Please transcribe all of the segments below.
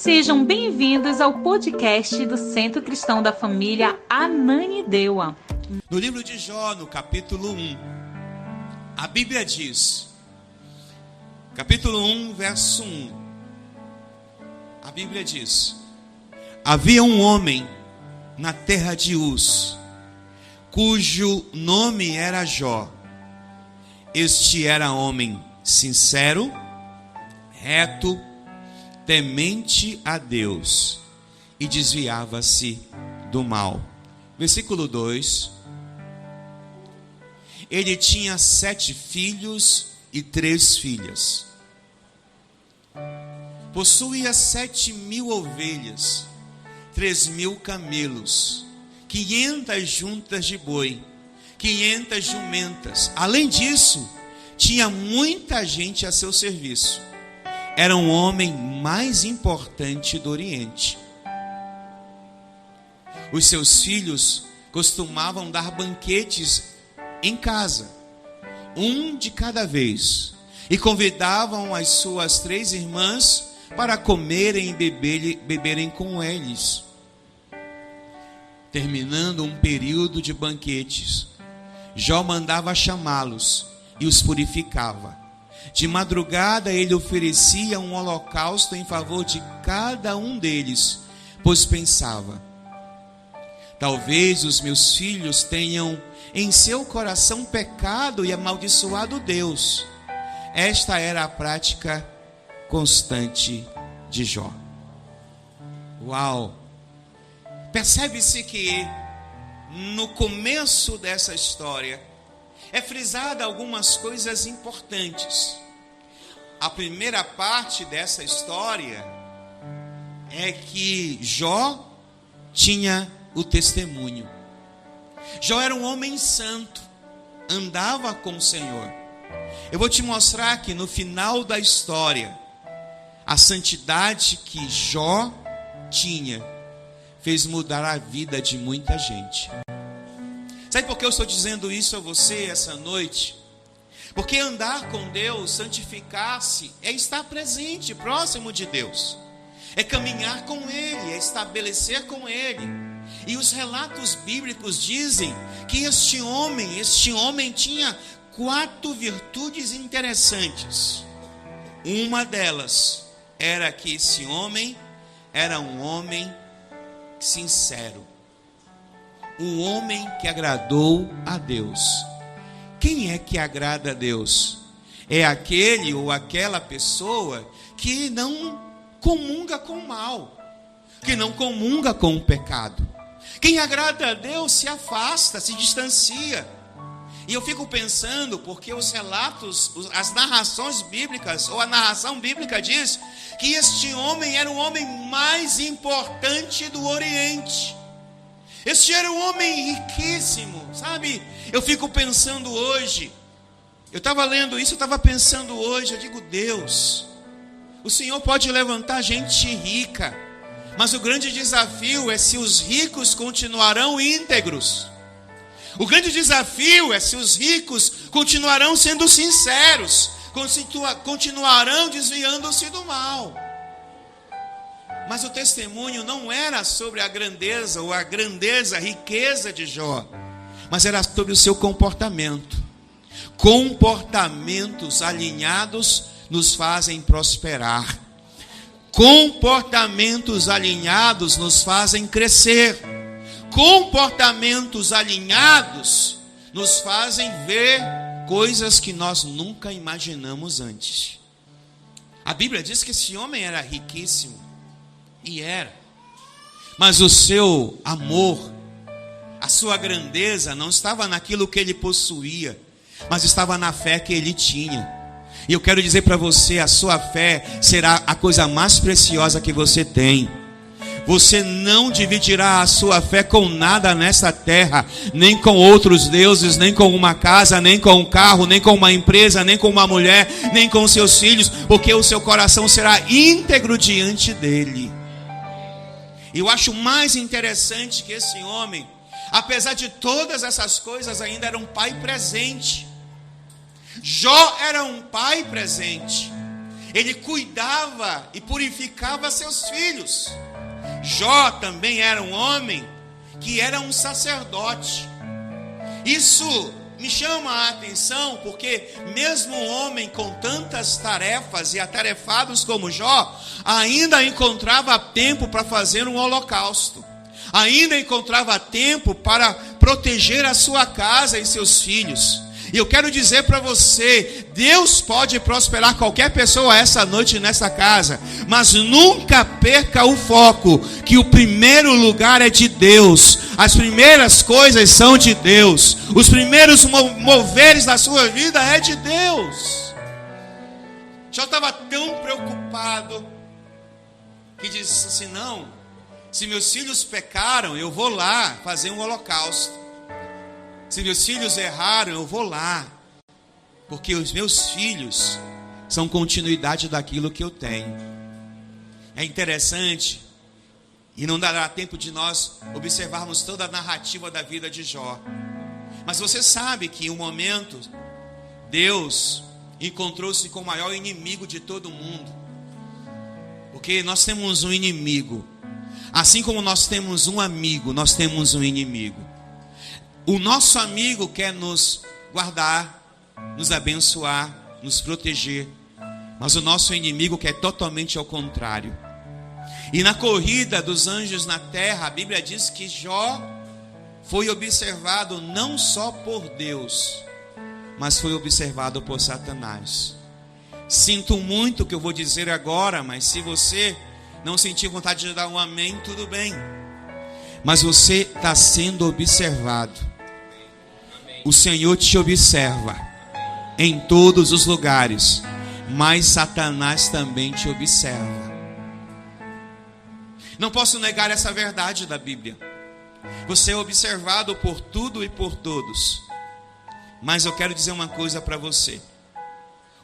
Sejam bem-vindos ao podcast do Centro Cristão da Família Ananindeua. No livro de Jó, no capítulo 1, a Bíblia diz, capítulo 1, verso 1, a Bíblia diz: havia um homem na terra de Uz, cujo nome era Jó. Este era homem sincero, reto, temente a Deus e desviava-se do mal. Versículo 2. Ele tinha 7 filhos e 3 filhas. Possuía 7.000 ovelhas, 3.000 camelos, 500 juntas de boi, 500 jumentas. Além disso, tinha muita gente a seu serviço. Era um homem mais importante do Oriente. Os seus filhos costumavam dar banquetes em casa, um de cada vez, e convidavam as suas 3 irmãs para comerem e beberem com eles. Terminando um período de banquetes, Jó mandava chamá-los e os purificava. De madrugada ele oferecia um holocausto em favor de cada um deles, pois pensava: talvez os meus filhos tenham em seu coração pecado e amaldiçoado Deus. Esta era a prática constante de Jó. Uau! Percebe-se que no começo dessa história é frisada algumas coisas importantes. A primeira parte dessa história é que Jó tinha o testemunho. Jó era um homem santo, andava com o Senhor. Eu vou te mostrar que no final da história, a santidade que Jó tinha fez mudar a vida de muita gente. Sabe por que eu estou dizendo isso a você essa noite? Porque andar com Deus, santificar-se, é estar presente, próximo de Deus. É caminhar com Ele, é estabelecer com Ele. E os relatos bíblicos dizem que este homem tinha 4 virtudes interessantes. Uma delas era que esse homem era um homem sincero. Um homem que agradou a Deus. Quem é que agrada a Deus? É aquele ou aquela pessoa que não comunga com o mal, que não comunga com o pecado. Quem agrada a Deus se afasta, se distancia. E eu fico pensando, porque os relatos, as narrações bíblicas, ou a narração bíblica diz que este homem era o homem mais importante do Oriente. Este era um homem riquíssimo, sabe? Eu fico pensando hoje, eu estava lendo isso, eu estava pensando hoje, eu digo: Deus, o Senhor pode levantar gente rica, mas o grande desafio é se os ricos continuarão íntegros. O grande desafio é se os ricos continuarão sendo sinceros, continuarão desviando-se do mal. Mas o testemunho não era sobre a grandeza, a riqueza de Jó, mas era sobre o seu comportamento. Comportamentos alinhados nos fazem prosperar. Comportamentos alinhados nos fazem crescer. Comportamentos alinhados nos fazem ver coisas que nós nunca imaginamos antes. A Bíblia diz que esse homem era riquíssimo. E era. Mas o seu amor, a sua grandeza não estava naquilo que ele possuía, mas estava na fé que ele tinha. E eu quero dizer para você, a sua fé será a coisa mais preciosa que você tem. Você não dividirá a sua fé com nada nessa terra, nem com outros deuses, nem com uma casa, nem com um carro, nem com uma empresa, nem com uma mulher, nem com seus filhos, porque o seu coração será íntegro diante dele. Eu acho mais interessante que esse homem, apesar de todas essas coisas, ainda era um pai presente. Jó era um pai presente. Ele cuidava e purificava seus filhos. Jó também era um homem que era um sacerdote. Isso me chama a atenção porque mesmo um homem com tantas tarefas e atarefados como Jó, ainda encontrava tempo para fazer um holocausto. Ainda encontrava tempo para proteger a sua casa e seus filhos. E eu quero dizer para você, Deus pode prosperar qualquer pessoa essa noite nessa casa, mas nunca perca o foco, que o primeiro lugar é de Deus, as primeiras coisas são de Deus, os primeiros moveres da sua vida é de Deus. Jó estava tão preocupado, que disse assim, não, se meus filhos pecaram, eu vou lá fazer um holocausto. Se meus filhos erraram, eu vou lá. Porque os meus filhos são continuidade daquilo que eu tenho. É interessante, e não dará tempo de nós observarmos toda a narrativa da vida de Jó. Mas você sabe que em um momento, Deus encontrou-se com o maior inimigo de todo mundo. Porque nós temos um inimigo. Assim como nós temos um amigo, nós temos um inimigo. O nosso amigo quer nos guardar, nos abençoar, nos proteger. Mas o nosso inimigo quer totalmente ao contrário. E na corrida dos anjos na terra, a Bíblia diz que Jó foi observado não só por Deus, mas foi observado por Satanás. Sinto muito o que eu vou dizer agora, mas se você não sentir vontade de dar um amém, tudo bem. Mas você está sendo observado. O Senhor te observa em todos os lugares, mas Satanás também te observa. Não posso negar essa verdade da Bíblia. Você é observado por tudo e por todos. Mas eu quero dizer uma coisa para você.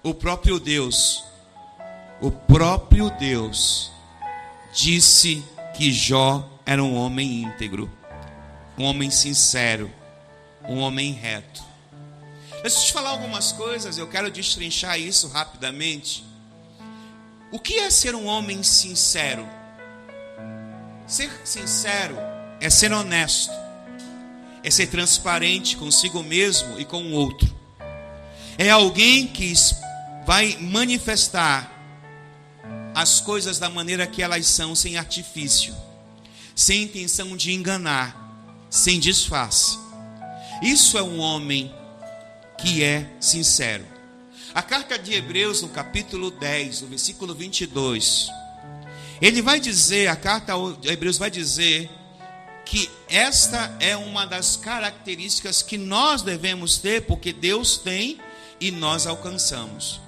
O próprio Deus disse que Jó era um homem íntegro, um homem sincero, um homem reto. Deixa eu te falar algumas coisas, eu quero destrinchar isso rapidamente. O que é ser um homem sincero? Ser sincero é ser honesto, é ser transparente consigo mesmo e com o outro. É alguém que vai manifestar as coisas da maneira que elas são, sem artifício, sem intenção de enganar, sem disfarce. Isso é um homem que é sincero. A carta de Hebreus, no capítulo 10, no versículo 22, ele vai dizer, a carta de Hebreus vai dizer que esta é uma das características que nós devemos ter, porque Deus tem e nós alcançamos.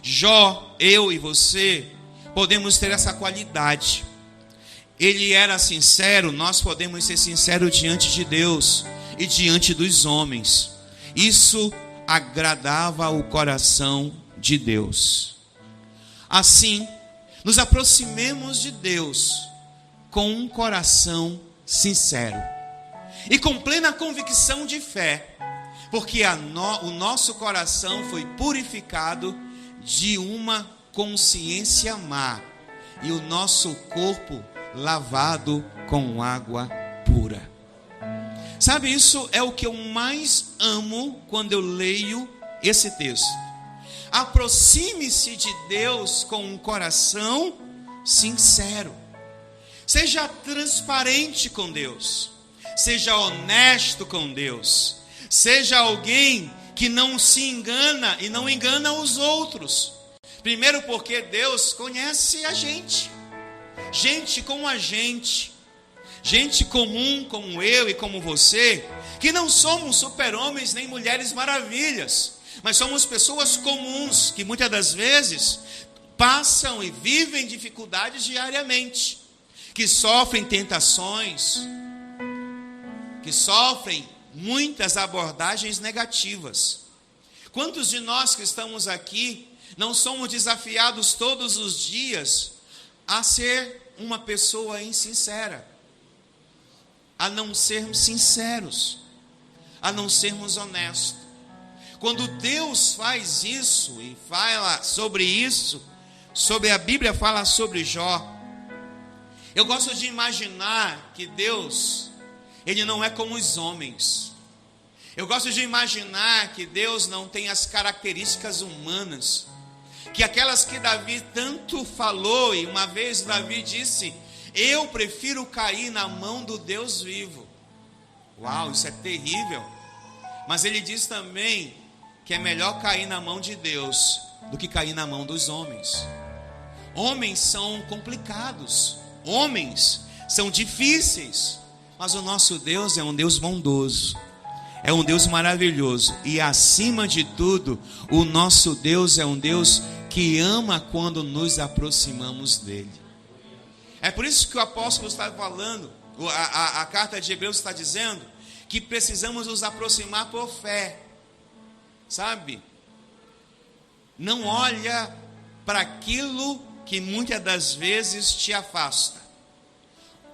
Jó, eu e você, podemos ter essa qualidade. Ele era sincero, nós podemos ser sinceros diante de Deus e diante dos homens. Isso agradava o coração de Deus. Assim, nos aproximemos de Deus com um coração sincero e com plena convicção de fé, porque o nosso coração foi purificado de uma consciência má e o nosso corpo lavado com água pura. Sabe, isso é o que eu mais amo quando eu leio esse texto. Aproxime-se de Deus com um coração sincero. Seja transparente com Deus. Seja honesto com Deus. Seja alguém que não se engana e não engana os outros. Primeiro porque Deus conhece a gente. Gente como a gente. Gente comum como eu e como você, que não somos super-homens nem mulheres maravilhas, mas somos pessoas comuns, que muitas das vezes passam e vivem dificuldades diariamente, que sofrem tentações, que sofrem muitas abordagens negativas. Quantos de nós que estamos aqui não somos desafiados todos os dias a ser uma pessoa insincera? A não sermos sinceros, a não sermos honestos. Quando Deus faz isso e fala sobre isso, sobre a Bíblia fala sobre Jó, eu gosto de imaginar que Deus, Ele não é como os homens. Eu gosto de imaginar que Deus não tem as características humanas, que aquelas que Davi tanto falou, e uma vez Davi disse: eu prefiro cair na mão do Deus vivo. Uau, isso é terrível. Mas ele diz também que é melhor cair na mão de Deus do que cair na mão dos homens. Homens são complicados, homens são difíceis, mas o nosso Deus é um Deus bondoso, é um Deus maravilhoso, e acima de tudo, o nosso Deus é um Deus que ama quando nos aproximamos dele. É por isso que o apóstolo está falando, a carta de Hebreus está dizendo que precisamos nos aproximar por fé, sabe? Não olha para aquilo que muitas das vezes te afasta,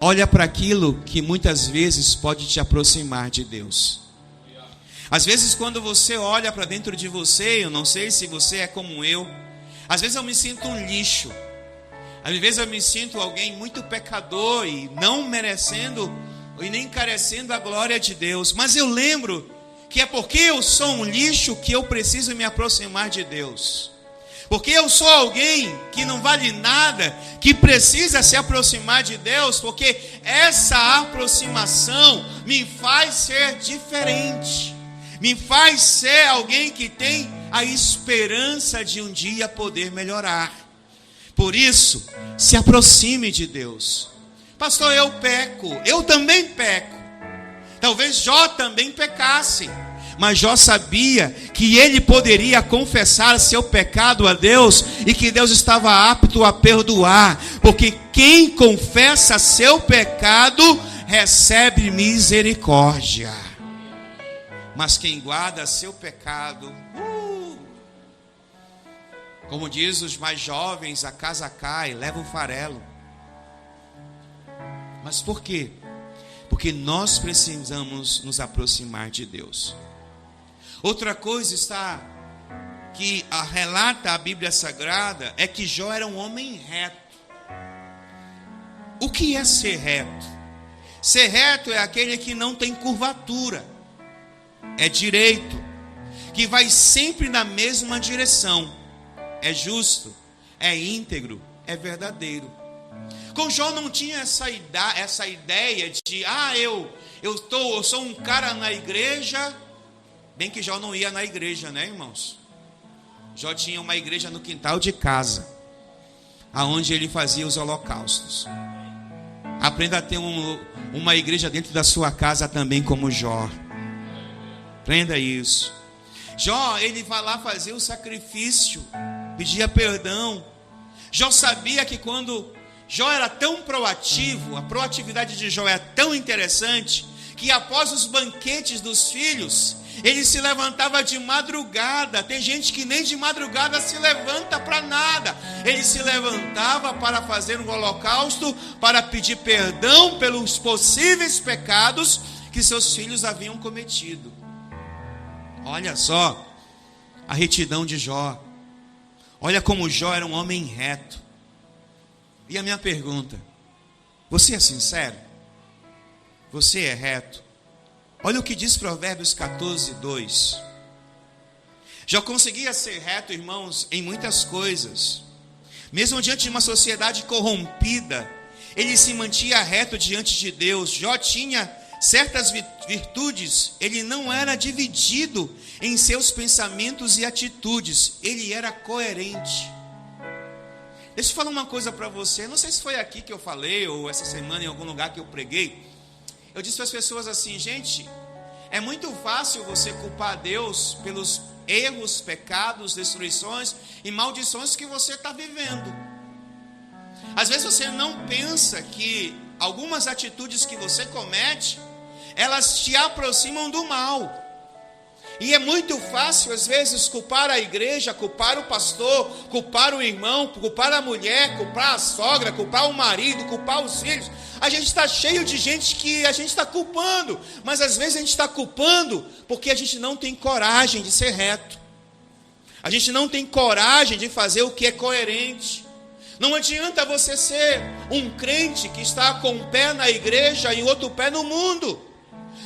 olha para aquilo que muitas vezes pode te aproximar de Deus. Às vezes quando você olha para dentro de você, eu não sei se você é como eu, às vezes eu me sinto um lixo, às vezes eu me sinto alguém muito pecador e não merecendo e nem carecendo a glória de Deus, mas eu lembro que é porque eu sou um lixo que eu preciso me aproximar de Deus, porque eu sou alguém que não vale nada, que precisa se aproximar de Deus, porque essa aproximação me faz ser diferente, me faz ser alguém que tem a esperança de um dia poder melhorar. Por isso, se aproxime de Deus. Pastor, eu peco, eu também peco. Talvez Jó também pecasse, mas Jó sabia que ele poderia confessar seu pecado a Deus e que Deus estava apto a perdoar, porque quem confessa seu pecado recebe misericórdia, mas quem guarda seu pecado, como diz os mais jovens, a casa cai, leva o farelo. Mas por quê? Porque nós precisamos nos aproximar de Deus. Outra coisa está que relata a Bíblia Sagrada é que Jó era um homem reto. O que é ser reto? Ser reto é aquele que não tem curvatura, é direito, que vai sempre na mesma direção, é justo, é íntegro, é verdadeiro. Com Jó não tinha essa ideia de eu sou um cara na igreja. Bem que Jó não ia na igreja, né, irmãos? Jó tinha uma igreja no quintal de casa, aonde ele fazia os holocaustos. Aprenda a ter uma igreja dentro da sua casa também, como Jó. Aprenda isso. Jó, ele vai lá fazer o sacrifício, pedia perdão. Jó sabia que quando Jó era tão proativo, a proatividade de Jó é tão interessante, que após os banquetes dos filhos, ele se levantava de madrugada. Tem gente que nem de madrugada se levanta para nada. Ele se levantava para fazer um holocausto, para pedir perdão pelos possíveis pecados que seus filhos haviam cometido. Olha só a retidão de Jó. Olha como Jó era um homem reto. E a minha pergunta: você é sincero? Você é reto? Olha o que diz Provérbios 14:2. Jó conseguia ser reto, irmãos, em muitas coisas. Mesmo diante de uma sociedade corrompida, ele se mantinha reto diante de Deus. Jó tinha certas virtudes, ele não era dividido em seus pensamentos e atitudes, ele era coerente. Deixa eu falar uma coisa para você, não sei se foi aqui que eu falei, ou essa semana em algum lugar que eu preguei. Eu disse para as pessoas assim: gente, é muito fácil você culpar Deus pelos erros, pecados, destruições e maldições que você está vivendo. Às vezes você não pensa que algumas atitudes que você comete, elas te aproximam do mal. E é muito fácil, às vezes, culpar a igreja, culpar o pastor, culpar o irmão, culpar a mulher, culpar a sogra, culpar o marido, culpar os filhos. A gente está cheio de gente que a gente está culpando, mas às vezes a gente está culpando porque a gente não tem coragem de ser reto. A gente não tem coragem de fazer o que é coerente. Não adianta você ser um crente que está com um pé na igreja e outro pé no mundo.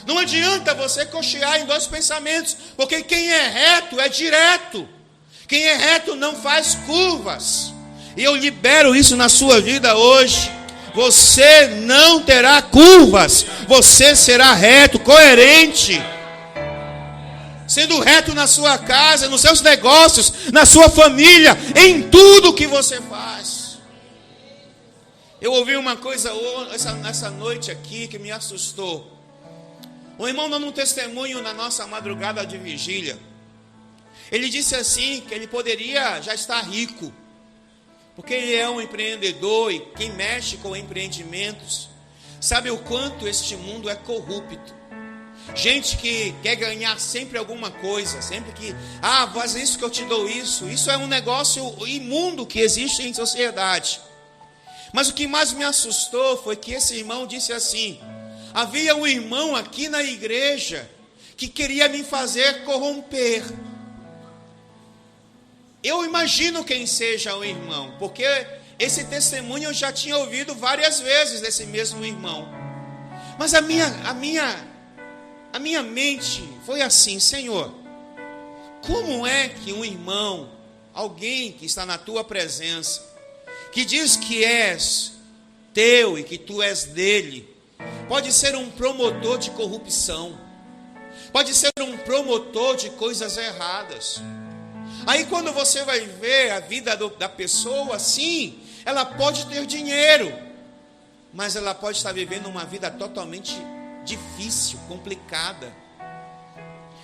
Não adianta você cochear em dois pensamentos, porque quem é reto é direto. Quem é reto não faz curvas. E eu libero isso na sua vida hoje. Você não terá curvas. Você será reto, coerente. Sendo reto na sua casa, nos seus negócios, na sua família, em tudo que você faz. Eu ouvi uma coisa essa noite aqui que me assustou. O irmão dando um testemunho na nossa madrugada de vigília. Ele disse assim, que ele poderia já estar rico. Porque ele é um empreendedor e quem mexe com empreendimentos sabe o quanto este mundo é corrupto. Gente que quer ganhar sempre alguma coisa, sempre que, faz isso que eu te dou isso. Isso é um negócio imundo que existe em sociedade. Mas o que mais me assustou foi que esse irmão disse assim: havia um irmão aqui na igreja que queria me fazer corromper. Eu imagino quem seja o irmão, porque esse testemunho eu já tinha ouvido várias vezes desse mesmo irmão. Mas a minha mente foi assim: Senhor, como é que um irmão, alguém que está na tua presença, que diz que és teu e que tu és dele, pode ser um promotor de corrupção, pode ser um promotor de coisas erradas? Aí quando você vai ver a vida da pessoa, sim, ela pode ter dinheiro, mas ela pode estar vivendo uma vida totalmente difícil, complicada.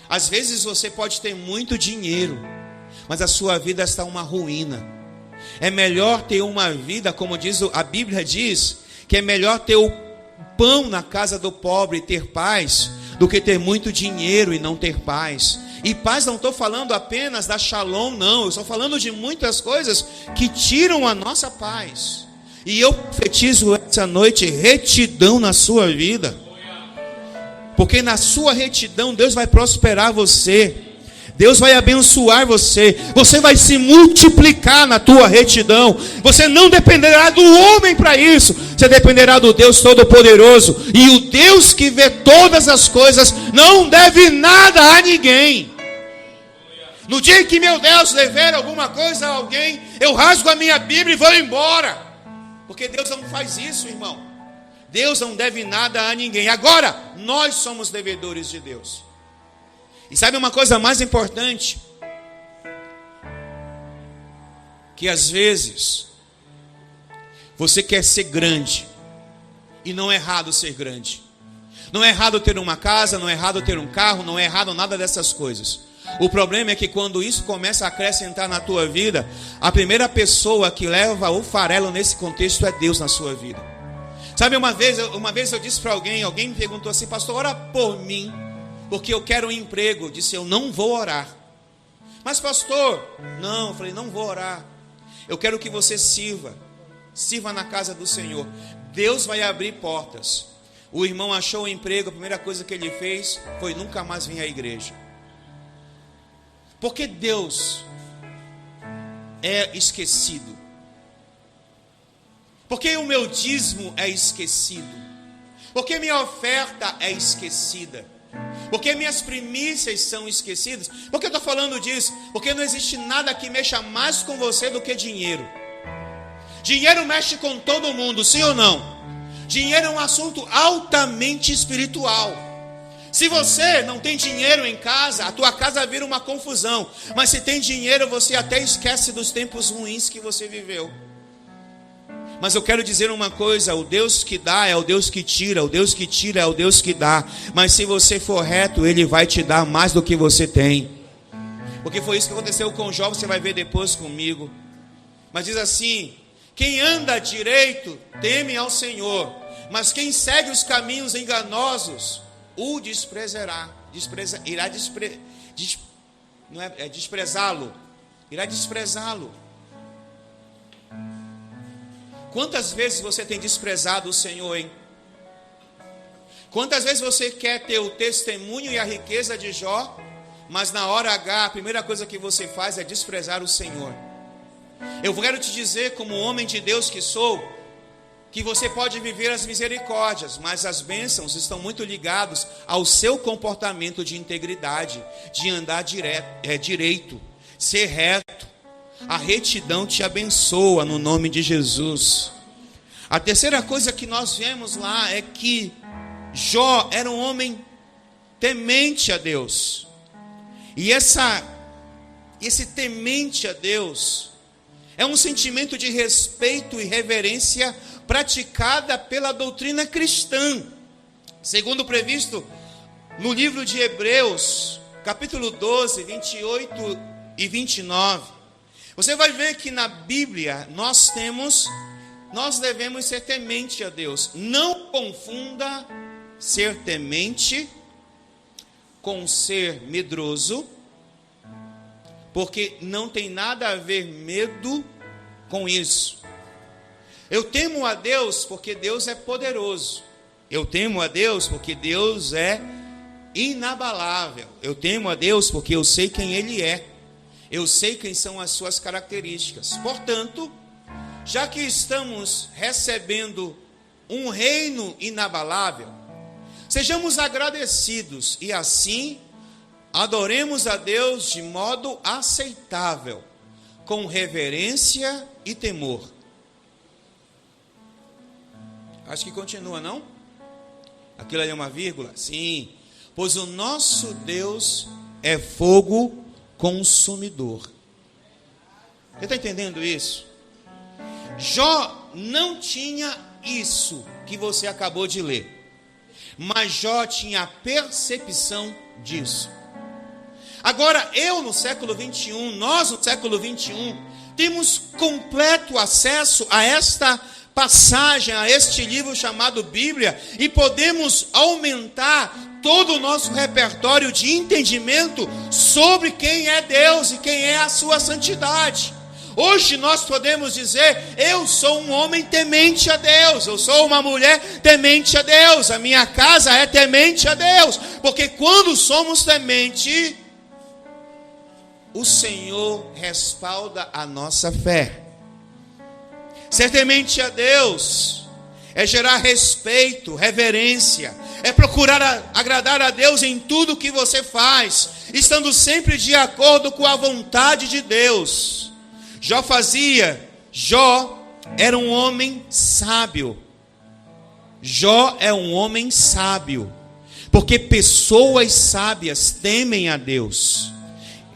Às vezes você pode ter muito dinheiro, mas a sua vida está uma ruína. É melhor ter uma vida, como a Bíblia diz, que é melhor ter o pão na casa do pobre e ter paz, do que ter muito dinheiro e não ter paz. E paz não estou falando apenas da shalom, não. Eu estou falando de muitas coisas que tiram a nossa paz. E eu profetizo essa noite retidão na sua vida. Porque na sua retidão Deus vai prosperar você. Deus vai abençoar você. Você vai se multiplicar na tua retidão. Você não dependerá do homem para isso. Você dependerá do Deus Todo-Poderoso. E o Deus que vê todas as coisas não deve nada a ninguém. No dia em que meu Deus dever alguma coisa a alguém, eu rasgo a minha Bíblia e vou embora. Porque Deus não faz isso, irmão. Deus não deve nada a ninguém. Agora, nós somos devedores de Deus. E sabe uma coisa mais importante? Que às vezes você quer ser grande, e não é errado ser grande. Não é errado ter uma casa, não é errado ter um carro, não é errado nada dessas coisas. O problema é que quando isso começa a acrescentar na tua vida, a primeira pessoa que leva o farelo nesse contexto é Deus na sua vida. Sabe, uma vez eu disse para alguém me perguntou assim: pastor, ora por mim, porque eu quero um emprego. Eu disse: eu não vou orar. Mas pastor, não, eu falei: não vou orar. Eu quero que você sirva na casa do Senhor. Deus vai abrir portas. O irmão achou um emprego, a primeira coisa que ele fez foi nunca mais vir à igreja. Porque Deus é esquecido. Porque o meu dízimo é esquecido. Porque minha oferta é esquecida. Porque minhas primícias são esquecidas. Por que eu estou falando disso? Porque não existe nada que mexa mais com você do que dinheiro. Dinheiro mexe com todo mundo, sim ou não? Dinheiro é um assunto altamente espiritual. Se você não tem dinheiro em casa, a tua casa vira uma confusão. Mas se tem dinheiro, você até esquece dos tempos ruins que você viveu. Mas eu quero dizer uma coisa: o Deus que dá é o Deus que tira, o Deus que tira é o Deus que dá. Mas se você for reto, Ele vai te dar mais do que você tem. Porque foi isso que aconteceu com o jovem, você vai ver depois comigo. Mas diz assim: quem anda direito teme ao Senhor, mas quem segue os caminhos enganosos o desprezará. Irá desprezá-lo. Quantas vezes você tem desprezado o Senhor, hein? Quantas vezes você quer ter o testemunho e a riqueza de Jó, mas na hora H, a primeira coisa que você faz é desprezar o Senhor? Eu quero te dizer, como homem de Deus que sou, que você pode viver as misericórdias, mas as bênçãos estão muito ligados ao seu comportamento de integridade, de andar direito, ser reto. A retidão te abençoa no nome de Jesus. A terceira coisa que nós vemos lá é que Jó era um homem temente a Deus. E esse temente a Deus é um sentimento de respeito e reverência praticada pela doutrina cristã. Segundo previsto no livro de Hebreus, capítulo 12, 28 e 29. Você vai ver que na Bíblia nós devemos ser temente a Deus. Não confunda ser temente com ser medroso, porque não tem nada a ver medo com isso. Eu temo a Deus porque Deus é poderoso. Eu temo a Deus porque Deus é inabalável. Eu temo a Deus porque eu sei quem Ele é. Eu sei quem são as suas características. Portanto, já que estamos recebendo um reino inabalável, sejamos agradecidos e assim adoremos a Deus de modo aceitável, com reverência e temor. Acho que continua, não? Aquilo ali é uma vírgula? Sim. Pois o nosso Deus é fogo consumidor. Você está entendendo isso? Jó não tinha isso que você acabou de ler, mas Jó tinha a percepção disso. Agora, no século 21, nós no século 21, temos completo acesso a esta passagem, a este livro chamado Bíblia, e podemos aumentar todo o nosso repertório de entendimento sobre quem é Deus e quem é a sua santidade. Hoje nós podemos dizer: eu sou um homem temente a Deus, eu sou uma mulher temente a Deus, a minha casa é temente a Deus, porque quando somos temente, o Senhor respalda a nossa fé. Ser temente a Deus é gerar respeito, reverência, é procurar agradar a Deus em tudo que você faz, estando sempre de acordo com a vontade de Deus. Jó era um homem sábio. Jó é um homem sábio, porque pessoas sábias temem a Deus.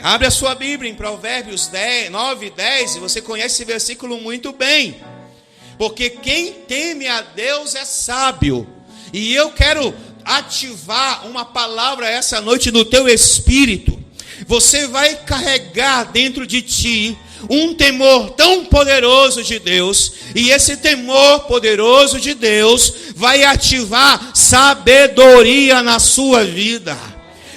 Abre a sua Bíblia em Provérbios 9 e 10, e você conhece esse versículo muito bem. Porque quem teme a Deus é sábio. E eu quero ativar uma palavra essa noite no teu espírito. Você vai carregar dentro de ti um temor tão poderoso de Deus, e esse temor poderoso de Deus vai ativar sabedoria na sua vida.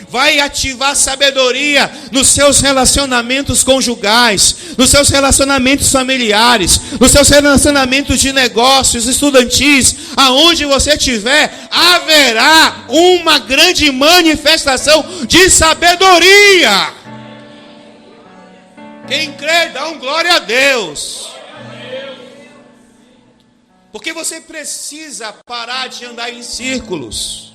Vai ativar sabedoria nos seus relacionamentos conjugais, nos seus relacionamentos familiares, nos seus relacionamentos de negócios, estudantis, aonde você estiver, haverá uma grande manifestação de sabedoria. Quem crê, dá um glória a Deus. Porque você precisa parar de andar em círculos.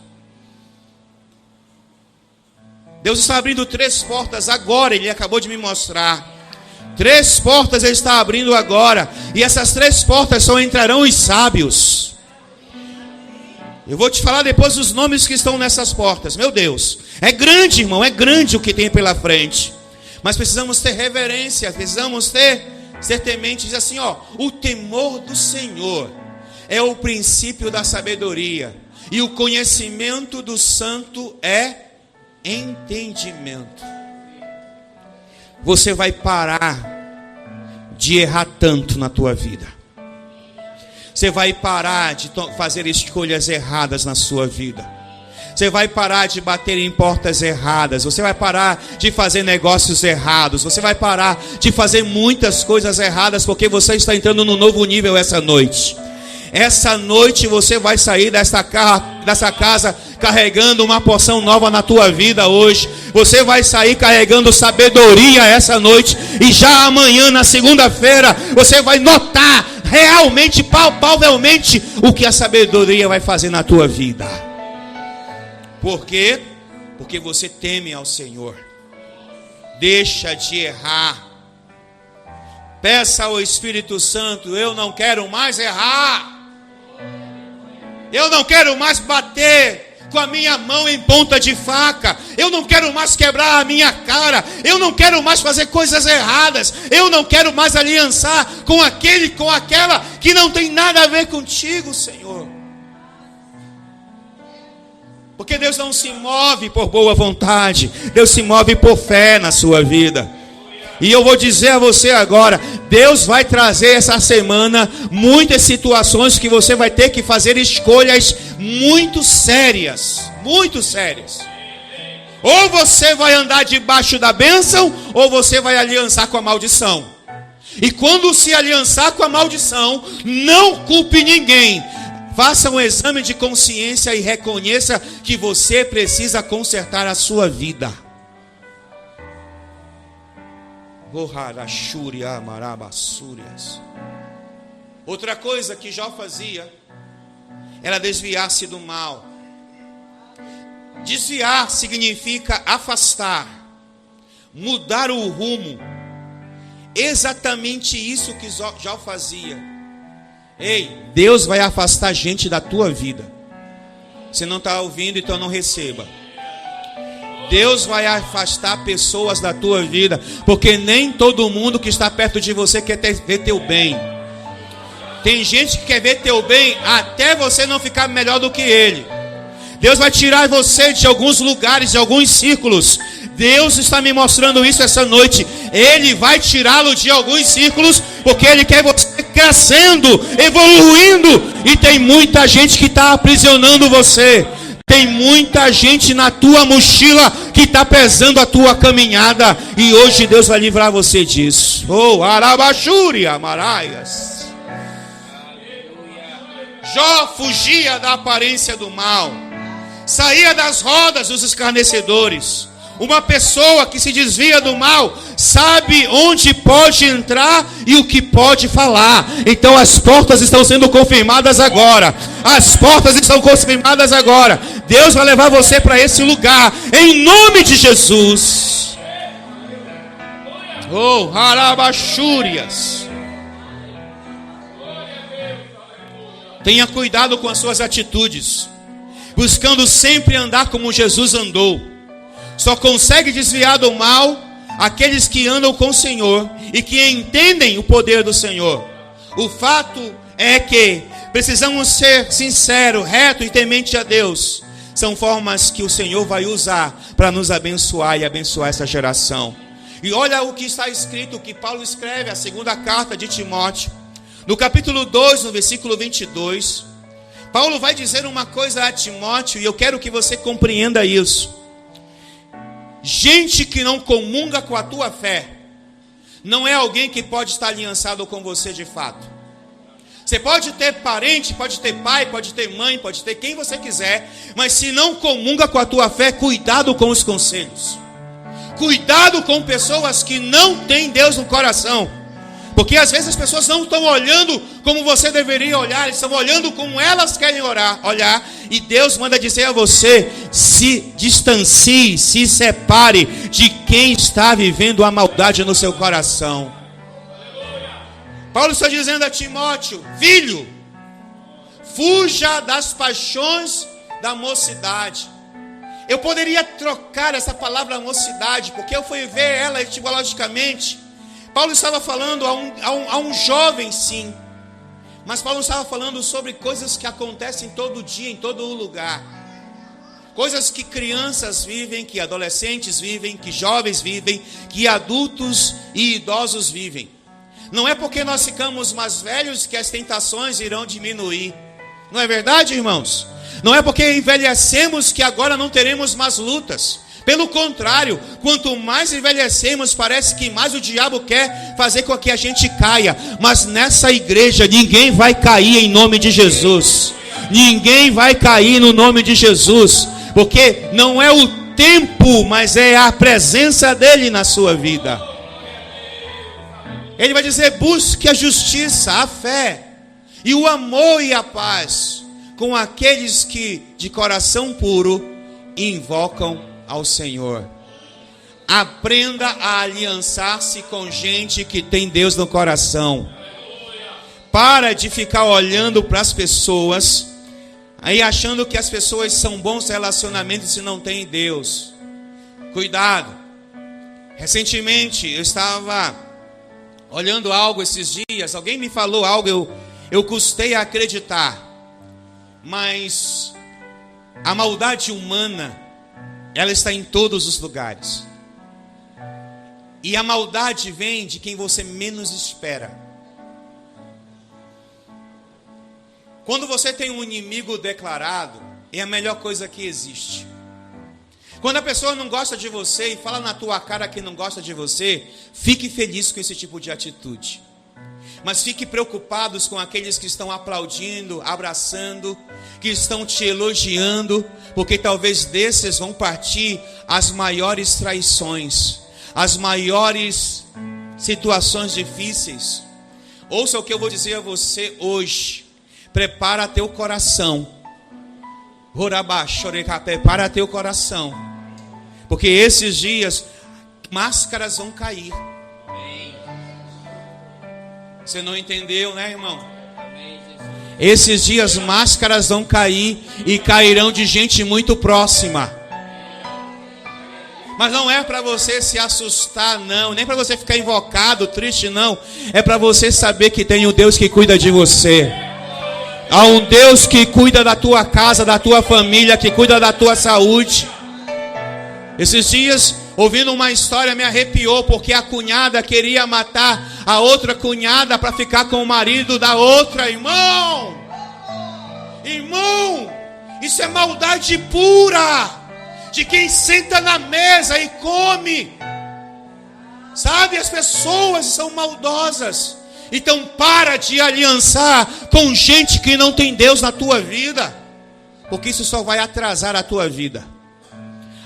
Deus está abrindo 3 portas agora, Ele acabou de me mostrar. 3 portas Ele está abrindo agora, e essas 3 portas só entrarão os sábios. Eu vou te falar depois os nomes que estão nessas portas. Meu Deus, é grande, irmão, é grande o que tem pela frente. Mas precisamos ter reverência, precisamos ser tementes. Diz assim, o temor do Senhor é o princípio da sabedoria, e o conhecimento do santo é entendimento. Você vai parar de errar tanto na tua vida. Você vai parar de fazer escolhas erradas na sua vida. Você vai parar de bater em portas erradas. Você vai parar de fazer negócios errados. Você vai parar de fazer muitas coisas erradas, porque você está entrando num novo nível essa noite. Essa noite você vai sair dessa casa carregando uma porção nova na tua vida hoje. Você vai sair carregando sabedoria essa noite. E já amanhã, na segunda-feira, você vai notar realmente, palpavelmente, o que a sabedoria vai fazer na tua vida. Por quê? Porque você teme ao Senhor. Deixa de errar. Peça ao Espírito Santo: eu não quero mais errar. Eu não quero mais bater com a minha mão em ponta de faca. Eu não quero mais quebrar a minha cara. Eu não quero mais fazer coisas erradas. Eu não quero mais aliançar com aquele, com aquela que não tem nada a ver contigo, Senhor. Porque Deus não se move por boa vontade. Deus se move por fé na sua vida. E eu vou dizer a você agora: Deus vai trazer essa semana muitas situações que você vai ter que fazer escolhas muito sérias. Muito sérias. Ou você vai andar debaixo da bênção, ou você vai aliançar com a maldição. E quando se aliançar com a maldição, não culpe ninguém. Faça um exame de consciência e reconheça que você precisa consertar a sua vida. Outra coisa que Jó fazia era desviar-se do mal. Desviar significa afastar, mudar o rumo. Exatamente isso que Jó fazia. Ei, Deus vai afastar gente da tua vida. Você não está ouvindo, então não receba. Deus vai afastar pessoas da tua vida, porque nem todo mundo que está perto de você quer ver teu bem. Tem gente que quer ver teu bem até você não ficar melhor do que ele. Deus vai tirar você de alguns lugares, de alguns círculos. Deus está me mostrando isso essa noite. Ele vai tirá-lo de alguns círculos, porque Ele quer você crescendo, evoluindo. E tem muita gente que está aprisionando você. Tem muita gente na tua mochila que está pesando a tua caminhada. E hoje Deus vai livrar você disso. Oh, Arabachúria, Amaraias. Jó fugia da aparência do mal. Saía das rodas dos escarnecedores. Uma pessoa que se desvia do mal sabe onde pode entrar e o que pode falar. Então as portas estão sendo confirmadas agora. As portas estão confirmadas agora. Deus vai levar você para esse lugar, em nome de Jesus. Oh, Harabachúrias. Tenha cuidado com as suas atitudes, buscando sempre andar como Jesus andou. Só consegue desviar do mal aqueles que andam com o Senhor e que entendem o poder do Senhor. O fato é que precisamos ser sinceros, reto e temente a Deus. São formas que o Senhor vai usar para nos abençoar e abençoar essa geração. E olha o que está escrito, que Paulo escreve, a segunda carta de Timóteo. No capítulo 2, no versículo 22, Paulo vai dizer uma coisa a Timóteo, e eu quero que você compreenda isso. Gente que não comunga com a tua fé não é alguém que pode estar aliançado com você de fato. Você pode ter parente, pode ter pai, pode ter mãe, pode ter quem você quiser, mas se não comunga com a tua fé, cuidado com os conselhos. Cuidado com pessoas que não têm Deus no coração. Porque às vezes as pessoas não estão olhando como você deveria olhar, eles estão olhando como elas querem olhar. E Deus manda dizer a você: se distancie, se separe de quem está vivendo a maldade no seu coração. Paulo está dizendo a Timóteo: filho, fuja das paixões da mocidade. Eu poderia trocar essa palavra mocidade, porque eu fui ver ela etimologicamente. Paulo estava falando a um jovem, sim. Mas Paulo estava falando sobre coisas que acontecem todo dia, em todo lugar. Coisas que crianças vivem, que adolescentes vivem, que jovens vivem, que adultos e idosos vivem. Não é porque nós ficamos mais velhos que as tentações irão diminuir. Não é verdade, irmãos? Não é porque envelhecemos que agora não teremos mais lutas. Pelo contrário, quanto mais envelhecemos, parece que mais o diabo quer fazer com que a gente caia. Mas nessa igreja ninguém vai cair em nome de Jesus. Ninguém vai cair no nome de Jesus. Porque não é o tempo, mas é a presença dele na sua vida. Ele vai dizer: busque a justiça, a fé e o amor e a paz com aqueles que de coração puro invocam ao Senhor. Aprenda a aliançar-se com gente que tem Deus no coração. Para de ficar olhando para as pessoas aí achando que as pessoas são bons relacionamentos se não tem Deus. Cuidado. Recentemente eu estava olhando algo esses dias, alguém me falou algo, eu custei a acreditar. Mas a maldade humana, ela está em todos os lugares. E a maldade vem de quem você menos espera. Quando você tem um inimigo declarado, é a melhor coisa que existe. Quando a pessoa não gosta de você e fala na tua cara que não gosta de você, fique feliz com esse tipo de atitude. Mas fique preocupados com aqueles que estão aplaudindo, abraçando, que estão te elogiando, porque talvez desses vão partir as maiores traições, as maiores situações difíceis. Ouça o que eu vou dizer a você hoje. Prepara teu coração. Prepara teu coração. Porque esses dias máscaras vão cair. Você não entendeu, né, irmão? Esses dias máscaras vão cair e cairão de gente muito próxima. Mas não é para você se assustar, não. Nem para você ficar invocado, triste, não. É para você saber que tem um Deus que cuida de você. Há um Deus que cuida da tua casa, da tua família, que cuida da tua saúde. Esses dias, ouvindo uma história, me arrepiou, porque a cunhada queria matar a outra cunhada para ficar com o marido da outra. Irmão, isso é maldade pura, de quem senta na mesa e come. Sabe, as pessoas são maldosas. Então para de aliançar com gente que não tem Deus na tua vida, porque isso só vai atrasar a tua vida.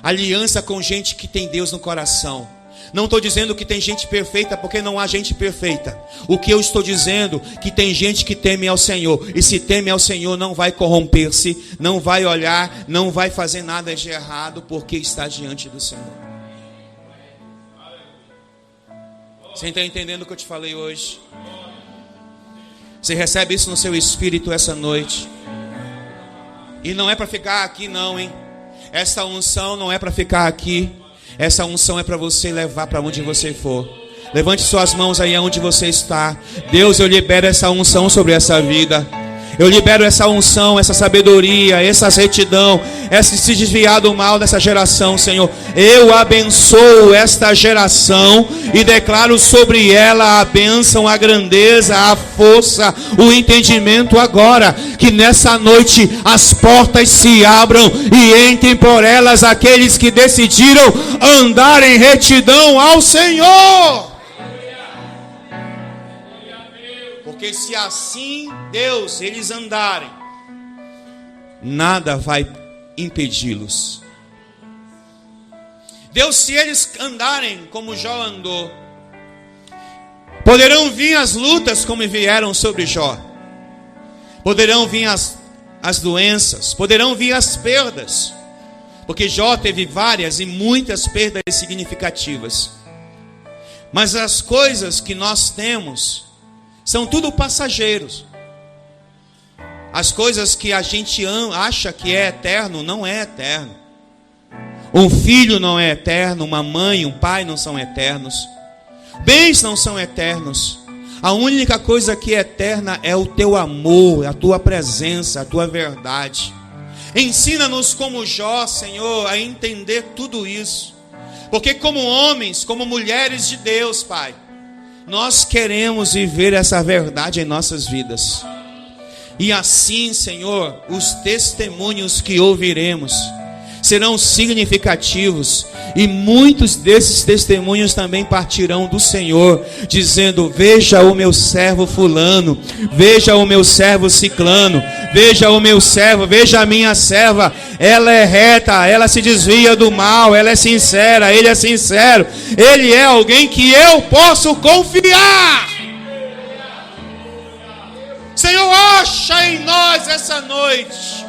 Aliança com gente que tem Deus no coração. Não estou dizendo que tem gente perfeita, porque não há gente perfeita. O que eu estou dizendo é que tem gente que teme ao Senhor. E se teme ao Senhor, não vai corromper-se, não vai olhar, não vai fazer nada de errado, porque está diante do Senhor. Você está entendendo o que eu te falei hoje? Você recebe isso no seu espírito essa noite. E não é para ficar aqui não, hein? Essa unção não é para ficar aqui. Essa unção é para você levar para onde você for. Levante suas mãos aí aonde você está. Deus, eu libero essa unção sobre essa vida. Eu libero essa unção, essa sabedoria, essa retidão, esse se desviar do mal dessa geração, Senhor. Eu abençoo esta geração e declaro sobre ela a bênção, a grandeza, a força, o entendimento agora. Que nessa noite as portas se abram e entrem por elas aqueles que decidiram andar em retidão ao Senhor. Porque se assim, Deus, eles andarem, nada vai impedi-los. Deus, se eles andarem como Jó andou, poderão vir as lutas como vieram sobre Jó. Poderão vir as doenças, poderão vir as perdas. Porque Jó teve várias e muitas perdas significativas. Mas as coisas que nós temos são tudo passageiros. As coisas que a gente acha que é eterno, não é eterno. Um filho não é eterno, uma mãe, um pai não são eternos. Bens não são eternos. A única coisa que é eterna é o teu amor, a tua presença, a tua verdade. Ensina-nos como Jó, Senhor, a entender tudo isso. Porque como homens, como mulheres de Deus, Pai, nós queremos viver essa verdade em nossas vidas. E assim, Senhor, os testemunhos que ouviremos serão significativos, e muitos desses testemunhos também partirão do Senhor, dizendo: veja o meu servo fulano, veja o meu servo ciclano, veja o meu servo, veja a minha serva, ela é reta, ela se desvia do mal, ela é sincera, ele é sincero, ele é alguém que eu posso confiar. Senhor, acha em nós essa noite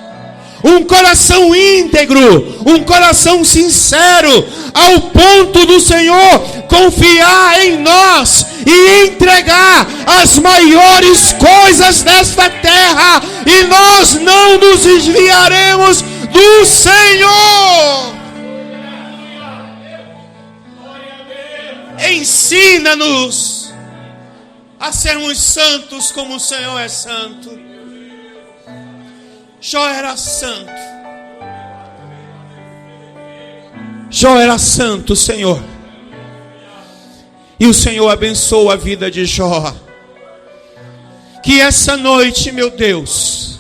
um coração íntegro, um coração sincero, ao ponto do Senhor confiar em nós e entregar as maiores coisas desta terra, e nós não nos desviaremos do Senhor. Ensina-nos a sermos santos como o Senhor é santo. Jó era santo. Jó era santo, Senhor. E o Senhor abençoou a vida de Jó. Que essa noite, meu Deus,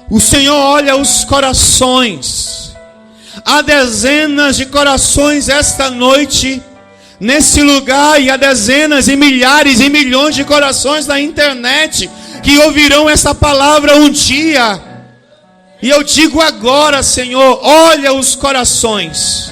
o Senhor olha os corações. Há dezenas de corações esta noite nesse lugar, e há dezenas e milhares e milhões de corações na internet que ouvirão essa palavra um dia. E eu digo agora, Senhor, olha os corações.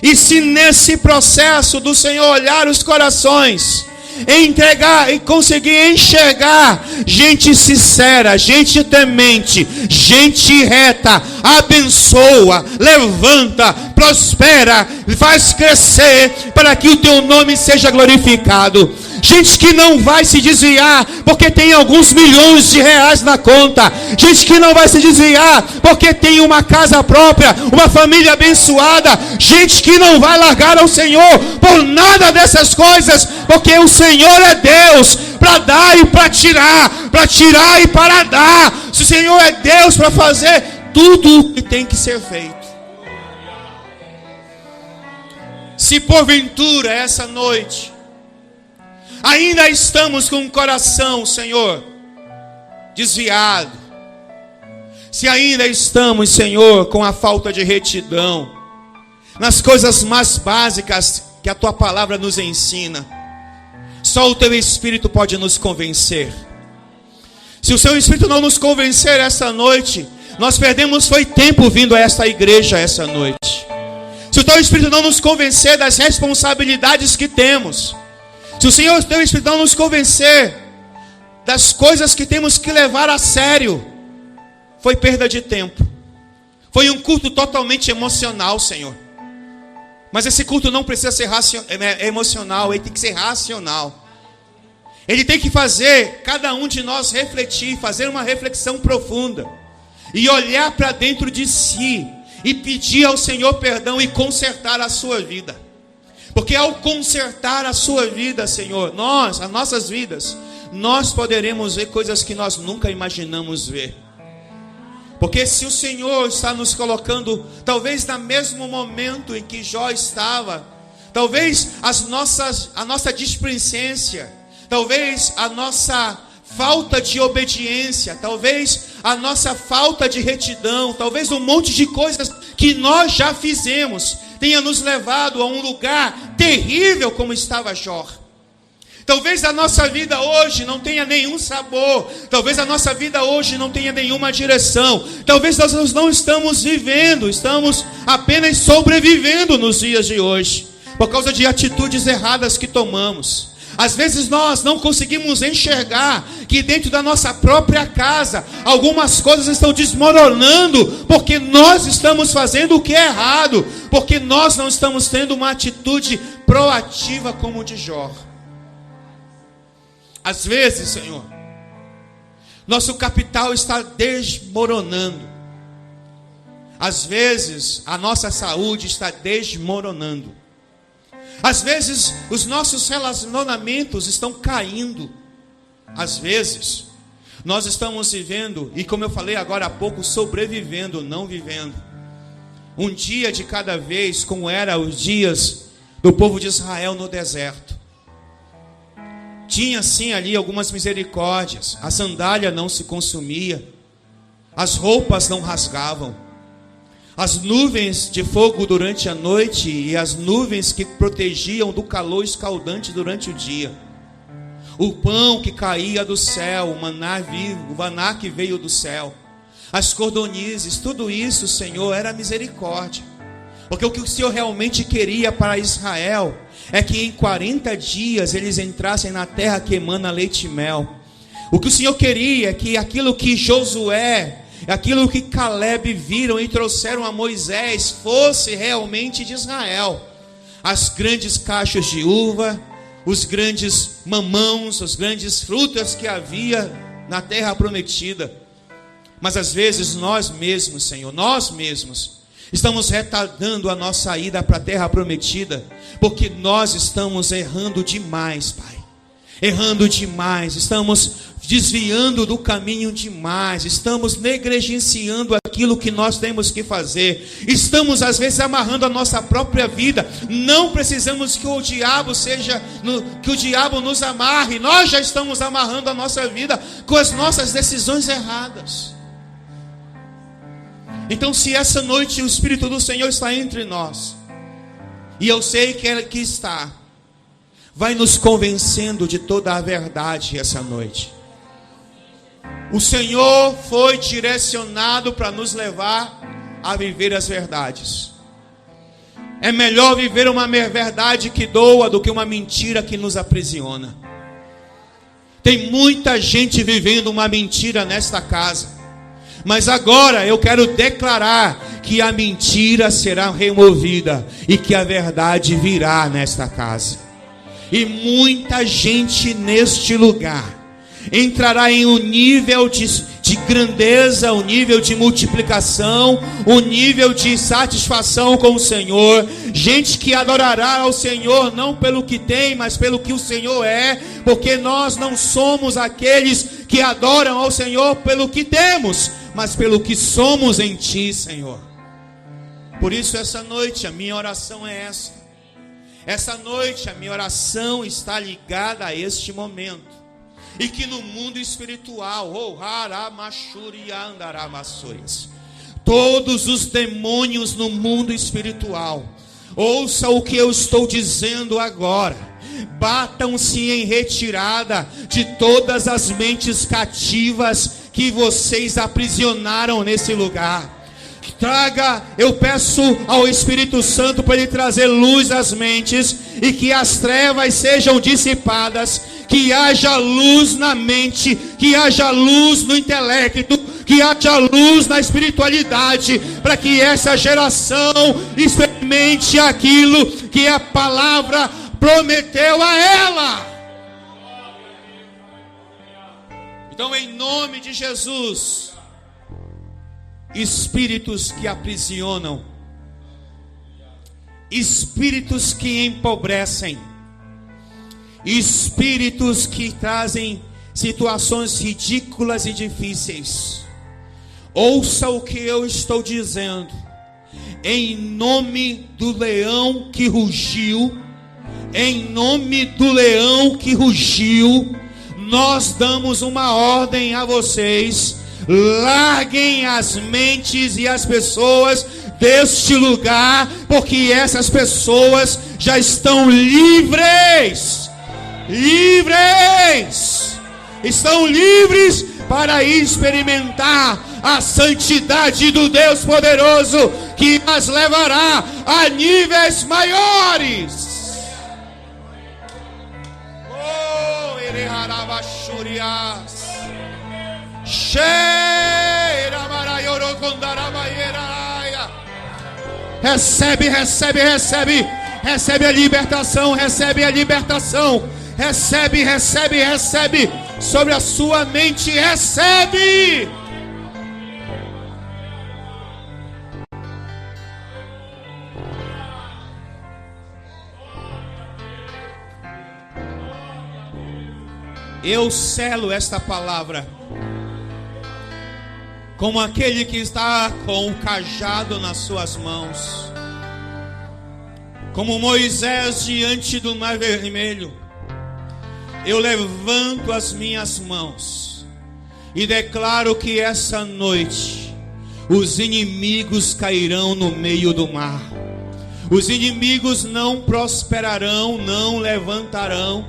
E se nesse processo do Senhor olhar os corações, entregar e conseguir enxergar gente sincera, gente temente, gente reta, abençoa, levanta, prospera, faz crescer, para que o teu nome seja glorificado. Gente que não vai se desviar porque tem alguns milhões de reais na conta. Gente que não vai se desviar porque tem uma casa própria, uma família abençoada. Gente que não vai largar ao Senhor por nada dessas coisas, porque o Senhor é Deus para dar e para tirar e para dar. Se o Senhor é Deus para fazer tudo o que tem que ser feito. Se porventura essa noite ainda estamos com o coração, Senhor, desviado, se ainda estamos, Senhor, com a falta de retidão nas coisas mais básicas que a Tua palavra nos ensina, só o Teu Espírito pode nos convencer. Se o Seu Espírito não nos convencer essa noite, nós perdemos foi tempo vindo a esta igreja essa noite. Se o Teu Espírito não nos convencer das responsabilidades que temos, se o Senhor, o Teu Espírito, não nos convencer das coisas que temos que levar a sério, foi perda de tempo. Foi um culto totalmente emocional, Senhor. Mas esse culto não precisa ser emocional, ele tem que ser racional. Ele tem que fazer cada um de nós refletir, fazer uma reflexão profunda e olhar para dentro de si e pedir ao Senhor perdão e consertar a sua vida. Porque ao consertar a sua vida, Senhor, as nossas vidas, nós poderemos ver coisas que nós nunca imaginamos ver. Porque se o Senhor está nos colocando, talvez no mesmo momento em que Jó estava, talvez a nossa displicência, talvez a nossa falta de obediência, talvez a nossa falta de retidão, talvez um monte de coisas que nós já fizemos, tenha nos levado a um lugar terrível como estava Jó. Talvez a nossa vida hoje não tenha nenhum sabor. Talvez a nossa vida hoje não tenha nenhuma direção. Talvez nós não estamos vivendo, estamos apenas sobrevivendo nos dias de hoje, por causa de atitudes erradas que tomamos. Às vezes nós não conseguimos enxergar que dentro da nossa própria casa algumas coisas estão desmoronando, porque nós estamos fazendo o que é errado, porque nós não estamos tendo uma atitude proativa como o de Jó. Às vezes, Senhor, nosso capital está desmoronando. Às vezes a nossa saúde está desmoronando. Às vezes os nossos relacionamentos estão caindo. Às vezes nós estamos vivendo, e como eu falei agora há pouco, sobrevivendo, não vivendo. Um dia de cada vez, como eram os dias do povo de Israel no deserto. tinha sim ali algumas misericórdias. A sandália não se consumia, as roupas não rasgavam, as nuvens de fogo durante a noite e as nuvens que protegiam do calor escaldante durante o dia, o pão que caía do céu, o maná vivo, o maná que veio do céu, as cordonizes, tudo isso, Senhor, era misericórdia. Porque o que o Senhor realmente queria para Israel é que em 40 dias eles entrassem na terra que emana leite e mel. O que o Senhor queria é que aquilo que Josué, aquilo que Caleb viram e trouxeram a Moisés fosse realmente de Israel. As grandes cachos de uva, os grandes mamãos, as grandes frutas que havia na terra prometida. Mas às vezes nós mesmos, Senhor, nós mesmos estamos retardando a nossa ida para a terra prometida, porque nós estamos errando demais, Pai. Errando demais, estamos desviando do caminho demais, estamos negligenciando aquilo que nós temos que fazer, estamos às vezes amarrando a nossa própria vida. Não precisamos que o diabo que o diabo nos amarre, nós já estamos amarrando a nossa vida com as nossas decisões erradas. Então, se essa noite o Espírito do Senhor está entre nós, e eu sei que Ele aqui está, vai nos convencendo de toda a verdade essa noite. O Senhor foi direcionado para nos levar a viver as verdades. É melhor viver uma verdade que doa do que uma mentira que nos aprisiona. Tem muita gente vivendo uma mentira nesta casa, mas agora eu quero declarar que a mentira será removida e que a verdade virá nesta casa. E muita gente neste lugar entrará em um nível de grandeza, um nível de multiplicação, um nível de satisfação com o Senhor. Gente que adorará ao Senhor não pelo que tem, mas pelo que o Senhor é, porque nós não somos aqueles que adoram ao Senhor pelo que temos, mas pelo que somos em Ti, Senhor. Por isso essa noite a minha oração é essa. Essa noite a minha oração está ligada a este momento. E que no mundo espiritual, todos os demônios no mundo espiritual, ouça o que eu estou dizendo agora, batam-se em retirada de todas as mentes cativas que vocês aprisionaram nesse lugar. Eu peço ao Espírito Santo para Ele trazer luz às mentes e que as trevas sejam dissipadas, que haja luz na mente, que haja luz no intelecto, que haja luz na espiritualidade, para que essa geração experimente aquilo que a palavra prometeu a ela. Então, em nome de Jesus, espíritos que aprisionam, espíritos que empobrecem, espíritos que trazem situações ridículas e difíceis, ouça o que eu estou dizendo. Em nome do leão que rugiu, em nome do leão que rugiu, nós damos uma ordem a vocês: larguem as mentes e as pessoas deste lugar, porque essas pessoas já estão livres. Estão livres para experimentar a santidade do Deus poderoso, que as levará a níveis maiores. Recebe a libertação, recebe a libertação, recebe sobre a sua mente, recebe. Eu selo esta palavra como aquele que está com o cajado nas suas mãos, como Moisés diante do mar vermelho, eu levanto as minhas mãos e declaro que essa noite os inimigos cairão no meio do mar. Os inimigos não prosperarão, não levantarão.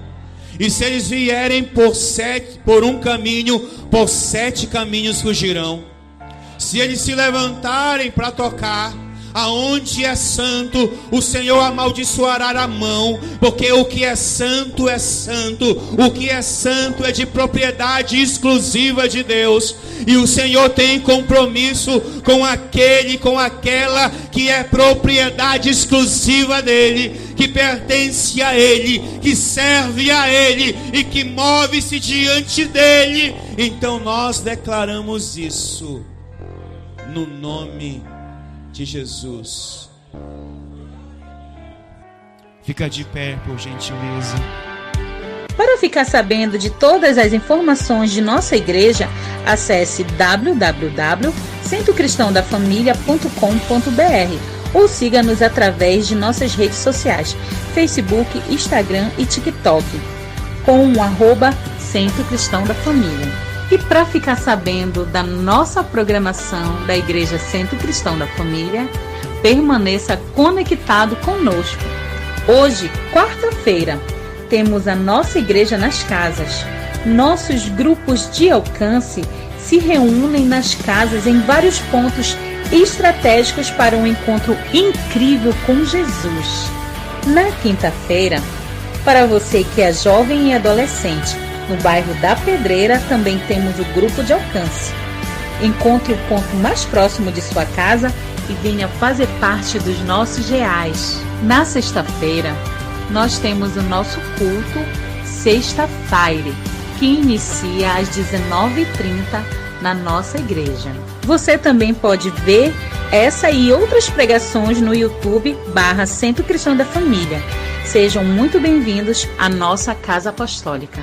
E se eles vierem por um caminho, por 7 caminhos fugirão. Se eles se levantarem para tocar aonde é santo, o Senhor amaldiçoará a mão, porque o que é santo é santo, o que é santo é de propriedade exclusiva de Deus, e o Senhor tem compromisso com aquele, com aquela que é propriedade exclusiva dele, que pertence a ele, que serve a ele e que move-se diante dele. Então nós declaramos isso no nome de Jesus. Fica de pé, por gentileza. Para ficar sabendo de todas as informações de nossa igreja, acesse www.centrocristãodafamilia.com.br ou siga-nos através de nossas redes sociais, Facebook, Instagram e TikTok, com o @Centro Cristão da Família. E para ficar sabendo da nossa programação da Igreja Centro Cristão da Família, permaneça conectado conosco. Hoje, quarta-feira, temos a nossa igreja nas casas. Nossos grupos de alcance se reúnem nas casas em vários pontos estratégicos para um encontro incrível com Jesus. Na quinta-feira, para você que é jovem e adolescente, no bairro da Pedreira também temos o grupo de alcance. Encontre o ponto mais próximo de sua casa e venha fazer parte dos nossos reais. Na sexta-feira, nós temos o nosso culto Sexta Fire, que inicia às 19h30 na nossa igreja. Você também pode ver essa e outras pregações no YouTube /Centro Cristão da Família. Sejam muito bem-vindos à nossa Casa Apostólica.